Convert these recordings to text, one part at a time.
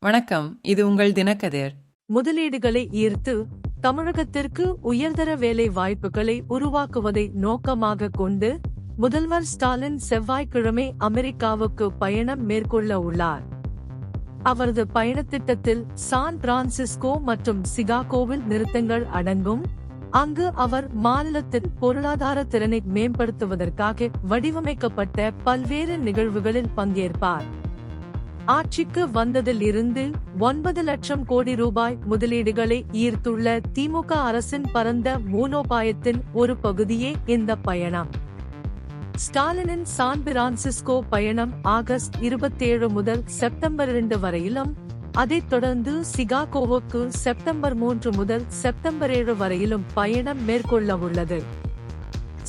வணக்கம். இது உங்கள் தினக்கதிர். முதலீடுகளை ஈர்த்து தமிழகத்திற்கு உயர்தர வேலை வாய்ப்புகளை உருவாக்குவதை நோக்கமாக கொண்டு முதல்வர் ஸ்டாலின் செவ்வாய்க்கிழமை அமெரிக்காவுக்கு பயணம் மேற்கொள்ள உள்ளார். அவரது பயணத்திட்டத்தில் சான் பிரான்சிஸ்கோ மற்றும் சிகாகோவில் நிறுத்தங்கள் அடங்கும். அங்கு அவர் மாநிலத்தின் பொருளாதார திறனை மேம்படுத்துவதற்காக வடிவமைக்கப்பட்ட பல்வேறு நிகழ்வுகளில் பங்கேற்பார். ஆட்சிக்கு வந்ததில் இருந்து 9 லட்சம் கோடி ரூபாய் முதலீடுகளை ஈர்த்துள்ள திமுக அரசின் பரந்த மூலோபாயத்தின் ஒரு பகுதியே இந்த பயணம். ஸ்டாலினின் சான் பிரான்சிஸ்கோ பயணம் ஆகஸ்ட் 27 முதல் செப்டம்பர் 2 வரையிலும், அதைத் தொடர்ந்து சிகாகோவுக்கு செப்டம்பர் 3 முதல் செப்டம்பர் 7 வரையிலும் பயணம் மேற்கொள்ள உள்ளது.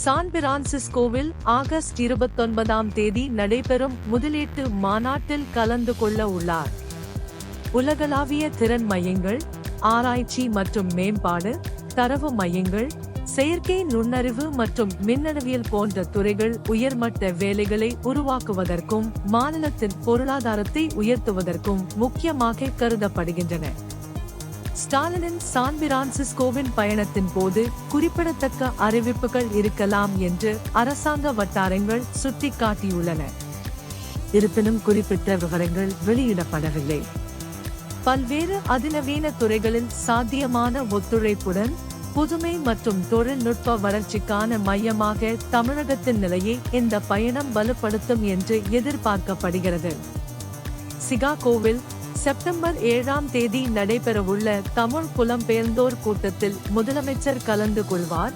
சான் பிரான்சிஸ்கோவில் ஆகஸ்ட் 29ஆம் தேதி நடைபெறும் முதலீட்டு மாநாட்டில் கலந்து கொள்ள உள்ளார். உலகளாவிய திறன் மையங்கள், ஆராய்ச்சி மற்றும் மேம்பாடு, தரவு மையங்கள், செயற்கை நுண்ணறிவு மற்றும் மின்னணுவியல் போன்ற துறைகள் உயர்மட்ட வேலைகளை உருவாக்குவதற்கும் மாநிலத்தின் பொருளாதாரத்தை உயர்த்துவதற்கும் முக்கியமாக கருதப்படுகின்றன. ஸ்டாலினின் சான் பிரான்சிஸ்கோவின் பயணத்தின் போது குறிப்பிடத்தக்க அறிவிப்புகள் இருக்கலாம் என்று அரசாங்க வட்டாரங்கள் சுட்டிக்காட்டியுள்ளன. இருப்பினும் குறிப்பிட்ட விவரங்கள் வெளியிடப்படவில்லை. பல்வேறு அதிநவீன துறைகளில் சாத்தியமான ஒத்துழைப்புடன் புதுமை மற்றும் தொழில்நுட்ப வளர்ச்சிக்கான மையமாக தமிழகத்தின் நிலையை இந்த பயணம் வலுப்படுத்தும் என்று எதிர்பார்க்கப்படுகிறது. சிகாகோவில் செப்டம்பர் 7ஆம் தேதி நடைபெறவுள்ள தமிழ் புலம்பெயர்ந்தோர் கூட்டத்தில் முதலமைச்சர் கலந்து கொள்வார்.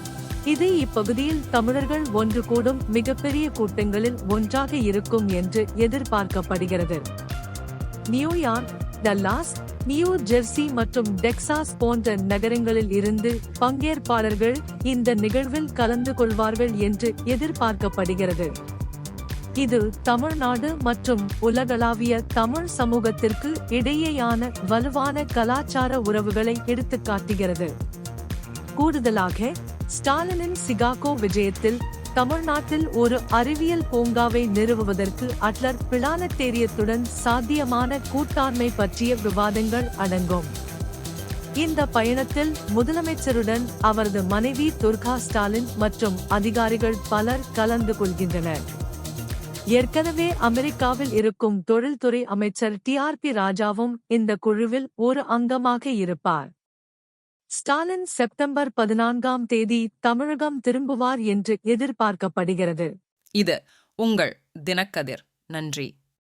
இது இப்பகுதியில் தமிழர்கள் ஒன்று கூடும் மிகப்பெரிய கூட்டங்களில் ஒன்றாக இருக்கும் என்று எதிர்பார்க்கப்படுகிறது. நியூயார்க், டல்லாஸ், நியூ ஜெர்சி மற்றும் டெக்சாஸ் போன்ற நகரங்களில் இருந்து பங்கேற்பாளர்கள் இந்த நிகழ்வில் கலந்து கொள்வார்கள் என்று எதிர்பார்க்கப்படுகிறது. இது தமிழ்நாடு மற்றும் உலகளாவிய தமிழ் சமூகத்திற்கு இடையேயான வலுவான கலாச்சார உறவுகளை எடுத்துக்காட்டுகிறது. கூடுதலாக, ஸ்டாலினின் சிகாகோ விஜயத்தில் தமிழ்நாட்டில் ஒரு அறிவியல் பூங்காவை நிறுவுவதற்கு அட்லர் பிளானட்டேரியத்துடன் சாத்தியமான கூட்டாண்மை பற்றிய விவாதங்கள் அடங்கும். இந்த பயணத்தில் முதலமைச்சருடன் அவரது மனைவி துர்கா ஸ்டாலின் மற்றும் அதிகாரிகள் பலர் கலந்து கொள்கின்றனர். ஏற்கனவே அமெரிக்காவில் இருக்கும் தொழில்துறை அமைச்சர் டிஆர்பி ராஜாவும் இந்த குழுவில் ஒரு அங்கமாக இருப்பார். ஸ்டாலின் செப்டம்பர் 14ஆம் தேதி தமிழகம் திரும்புவார் என்று எதிர்பார்க்கப்படுகிறது. இது உங்கள் தினக்கதிர். நன்றி.